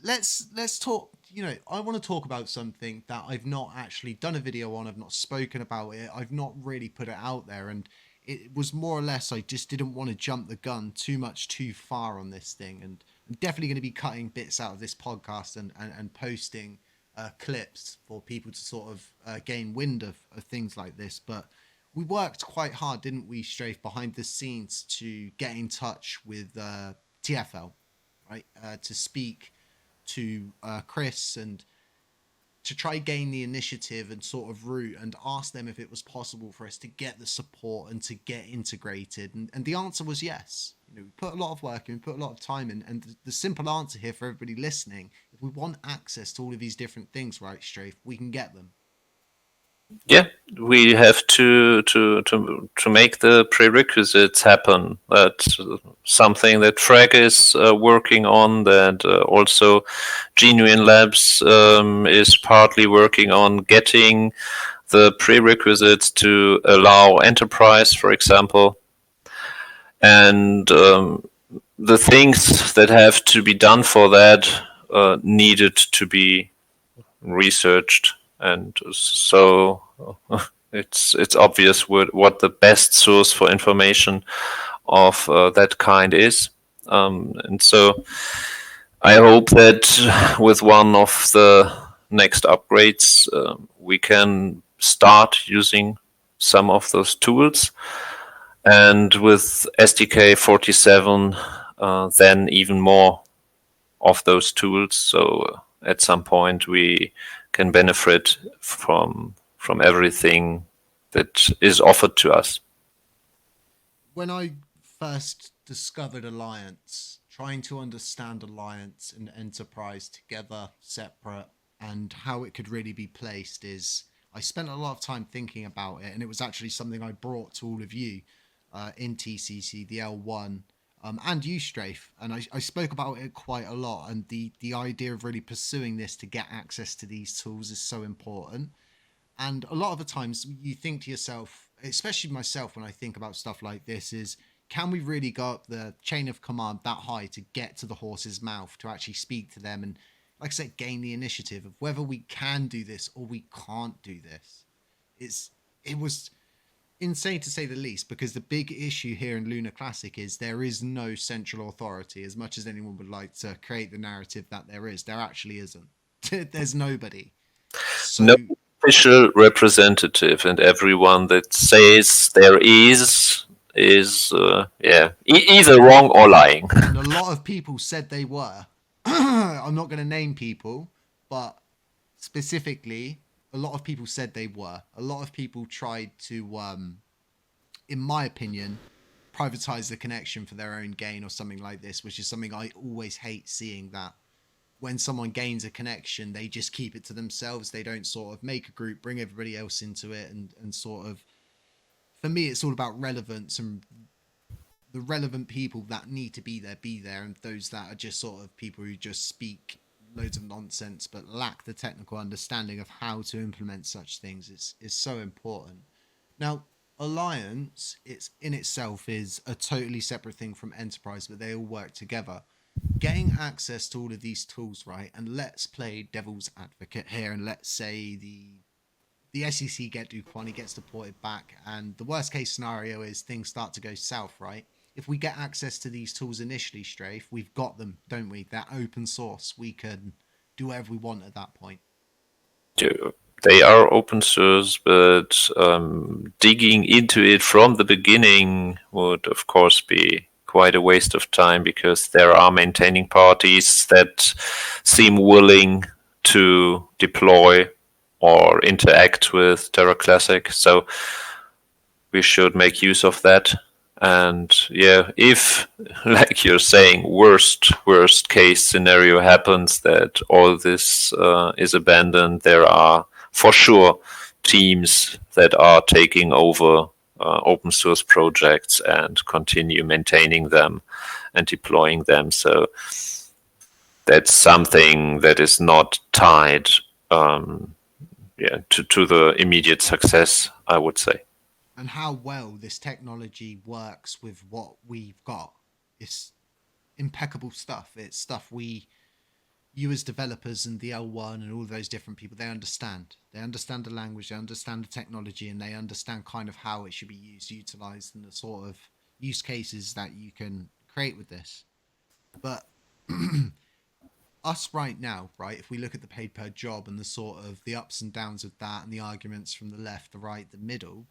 let's talk. I want to talk about something that I've not actually done a video on. I've not spoken about it. I've not really put it out there, and it was more or less I just didn't want to jump the gun too much too far on this thing. And I'm definitely going to be cutting bits out of this podcast and posting clips for people to sort of gain wind of things like this. But we worked quite hard, didn't we, Strafe, behind the scenes to get in touch with TFL, right, to speak to Chris and to try gain the initiative and sort of route and ask them if it was possible for us to get the support and to get integrated. And the answer was yes. We put a lot of work in, we put a lot of time in. And the simple answer here for everybody listening, if we want access to all of these different things, right, Strafe, we can get them. Yeah, we have to make the prerequisites happen. That's something that Frag is working on. That also Genuine Labs is partly working on getting the prerequisites to allow enterprise, for example, and the things that have to be done for that needed to be researched, and so it's obvious what the best source for information of that kind is. And so I hope that with one of the next upgrades, we can start using some of those tools. And with SDK 47, then even more of those tools. So at some point, we can benefit from everything that is offered to us. When I first discovered Alliance, trying to understand Alliance and Enterprise together, separate, and how it could really be placed, is I spent a lot of time thinking about it, and it was actually something I brought to all of you in TCC, the L1, and you, Strafe, and I spoke about it quite a lot. And the idea of really pursuing this to get access to these tools is so important. And a lot of the times you think to yourself, especially myself when I think about stuff like this, is can we really go up the chain of command that high to get to the horse's mouth, to actually speak to them and, like I said, gain the initiative of whether we can do this or we can't do this. It was insane to say the least, because the big issue here in Lunar Classic is there is no central authority. As much as anyone would like to create the narrative that there actually isn't. There's nobody. No So official representative, and everyone that says there is either wrong or lying. and a lot of people said they were. I'm not going to name people, but specifically, a lot of people said they were. A lot of people tried to, in my opinion, privatize the connection for their own gain or something like this, which is something I always hate seeing. That when someone gains a connection, they just keep it to themselves. They don't sort of make a group, bring everybody else into it, and sort of, for me, it's all about relevance, and the relevant people that need to be there, and those that are just sort of people who just speak loads of nonsense but lack the technical understanding of how to implement such things is so important. Now, Alliance, it's in itself is a totally separate thing from Enterprise, but they all work together. Getting access to all of these tools, right? And let's play devil's advocate here, and let's say the SEC get Duquan, he gets deported back, and the worst case scenario is things start to go south, right? If we get access to these tools initially, Strafe, we've got them, don't we? They're open source. We can do whatever we want at that point. They are open source, but digging into it from the beginning would, of course, be quite a waste of time, because there are maintaining parties that seem willing to deploy or interact with Terra Classic. So we should make use of that. And yeah, if, like you're saying, worst case scenario happens that all this is abandoned, there are for sure teams that are taking over open source projects and continue maintaining them and deploying them. So that's something that is not tied to the immediate success, I would say. And how well this technology works with what we've got is impeccable stuff. It's stuff we you as developers and the L1 and all those different people, they understand the language, they understand the technology, and they understand kind of how it should be used, utilized, and the sort of use cases that you can create with this. But us right now, right, if we look at the paid per job and the sort of the ups and downs of that and the arguments from the left, the right, the middle,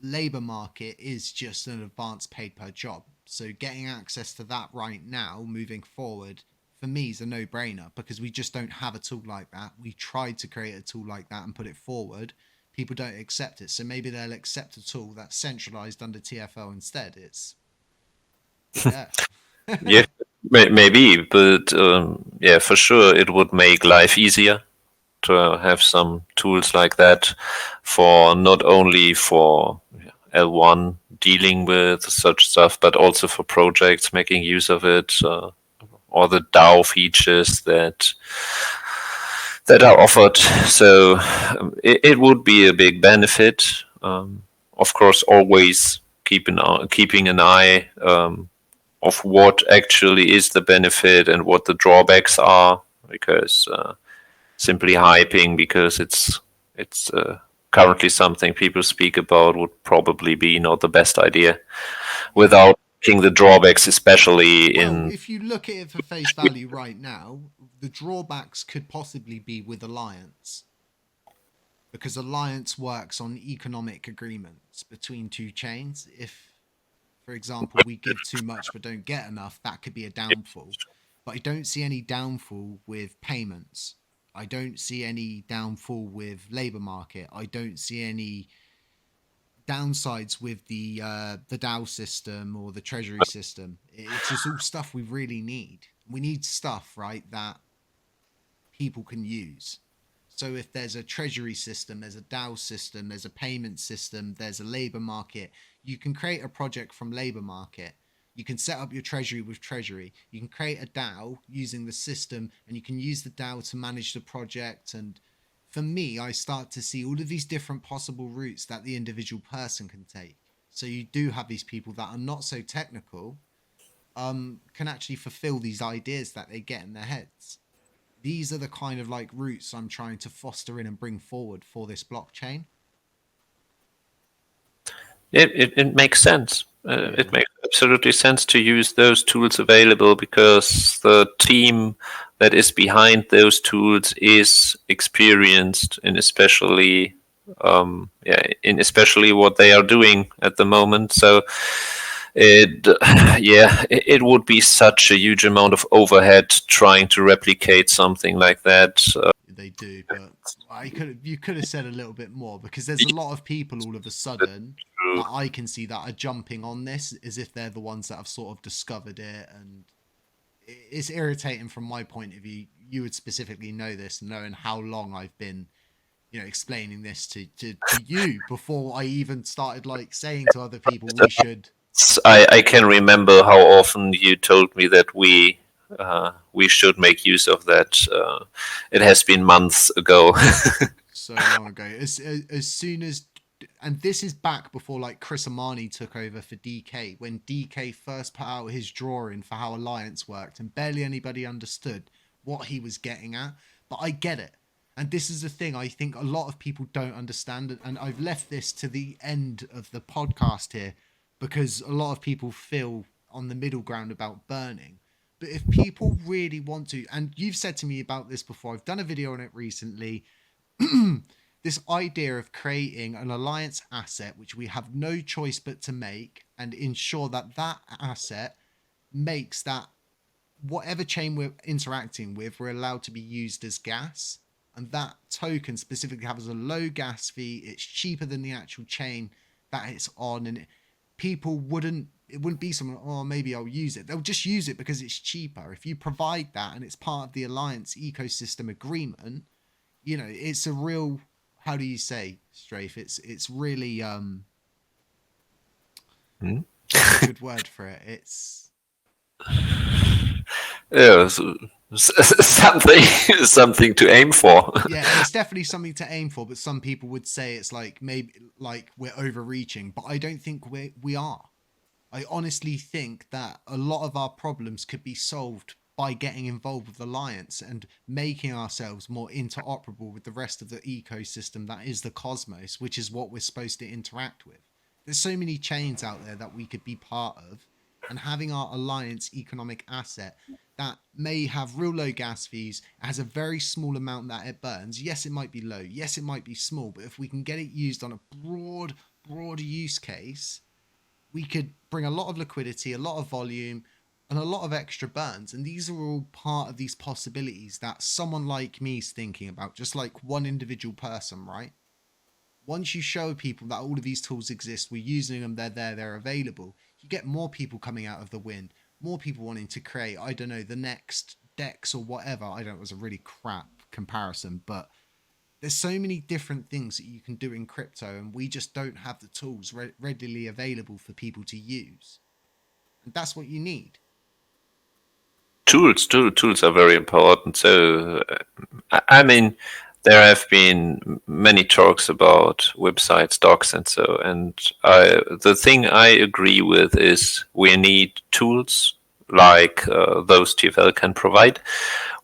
labor market is just an advanced paid per job. So getting access to that right now, moving forward, for me is a no-brainer, because we just don't have a tool like that. We tried to create a tool like that and put it forward. People don't accept it, so maybe they'll accept a tool that's centralized under TFL instead. It's yeah. Yeah, maybe, but yeah, for sure, it would make life easier to have some tools like that for not only for L1 dealing with such stuff, but also for projects making use of it, or the DAO features that are offered. So it would be a big benefit. Of course, always keeping an eye of what actually is the benefit and what the drawbacks are, because simply hyping because it's currently something people speak about would probably be not the best idea, without looking the drawbacks, especially Well, in. if you look at it for face value right now, the drawbacks could possibly be with Alliance, because Alliance works on economic agreements between two chains. If, for example, we give too much but don't get enough, that could be a downfall. But I don't see any downfall with payments. I don't see any downfall with labor market. I don't see any downsides with the DAO system or the treasury system. It's just all stuff we really need. We need stuff, right, that people can use. So if there's a treasury system, there's a DAO system, there's a payment system, there's a labor market, you can create a project from labor market. You can set up your treasury with treasury. You can create a DAO using the system, and you can use the DAO to manage the project. And for me, I start to see all of these different possible routes that the individual person can take. So you do have these people that are not so technical, can actually fulfill these ideas that they get in their heads. These are the kind of like routes I'm trying to foster in and bring forward for this blockchain. It makes sense. Yeah. It makes absolutely sense to use those tools available, because the team that is behind those tools is experienced in especially in especially what they are doing at the moment. So it it would be such a huge amount of overhead trying to replicate something like that. They do, but you could have said a little bit more, because there's a lot of people all of a sudden that I can see that are jumping on this as if they're the ones that have sort of discovered it, and it's irritating from my point of view. You would specifically know this, knowing how long I've been, explaining this to you before I even started like saying to other people we should. I can remember how often you told me that we should make use of that. It has been months ago. So long ago. As soon as, and this is back before like Chris Amani took over for DK, when DK first put out his drawing for how Alliance worked, and barely anybody understood what he was getting at. But I get it. And this is the thing I think a lot of people don't understand. And I've left this to the end of the podcast here, because a lot of people feel on the middle ground about burning. But if people really want to, and you've said to me about this before, I've done a video on it recently, this idea of creating an Alliance asset, which we have no choice but to make, and ensure that that asset makes that whatever chain we're interacting with, we're allowed to be used as gas. And that token specifically has a low gas fee. It's cheaper than the actual chain that it's on. And people it wouldn't be something, oh, maybe I'll use it. They'll just use it because it's cheaper. If you provide that and it's part of the Alliance ecosystem agreement, it's a real, how do you say, Strafe? It's really what's a good word for it? It's Yeah, something to aim for. yeah, it's definitely something to aim for, but some people would say it's like maybe like we're overreaching, but I don't think we are. I honestly think that a lot of our problems could be solved by getting involved with Alliance and making ourselves more interoperable with the rest of the ecosystem that is the Cosmos, which is what we're supposed to interact with. There's so many chains out there that we could be part of, and having our Alliance economic asset that may have real low gas fees, has a very small amount that it burns. Yes, it might be low. Yes, it might be small. But if we can get it used on a broad use case, we could bring a lot of liquidity, a lot of volume, and a lot of extra burns. And these are all part of these possibilities that someone like me is thinking about, just like one individual person, right? Once you show people that all of these tools exist, we're using them, they're there, they're available, you get more people coming out of the wind, more people wanting to create, I don't know, the next Dex or whatever. I don't know, it was a really crap comparison, but there's so many different things that you can do in crypto, and we just don't have the tools readily available for people to use. And that's what you need. Tools are very important. So, I mean, there have been many talks about websites, docs, and so. And the thing I agree with is we need tools like those TFL can provide.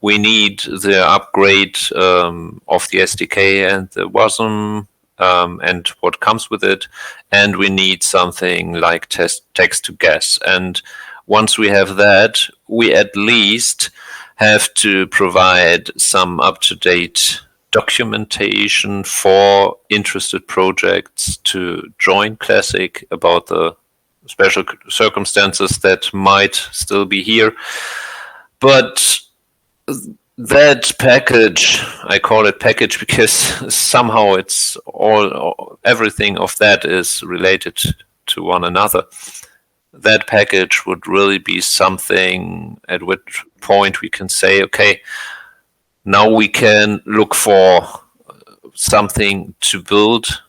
We need the upgrade of the SDK and the WASM and what comes with it, and we need something like text to gas. And once we have that, we at least have to provide some up-to-date documentation for interested projects to join Classic about the special circumstances that might still be here. But that package, I call it package because somehow it's everything of that is related to one another. That package would really be something at which point we can say, okay, now we can look for something to build.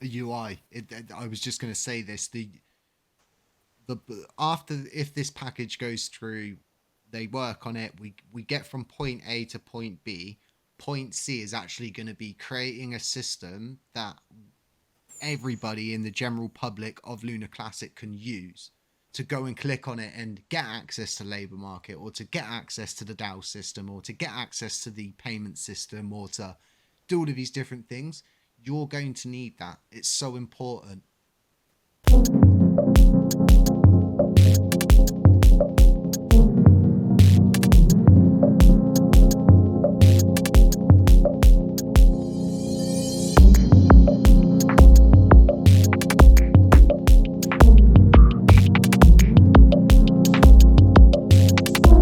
The UI. I was just going to say this. After, if this package goes through, they work on it. We get from point A to point B. Point C is actually going to be creating a system that everybody in the general public of Lunar Classic can use to go and click on it and get access to labor market, or to get access to the DAO system, or to get access to the payment system, or to do all of these different things. You're going to need that. It's so important.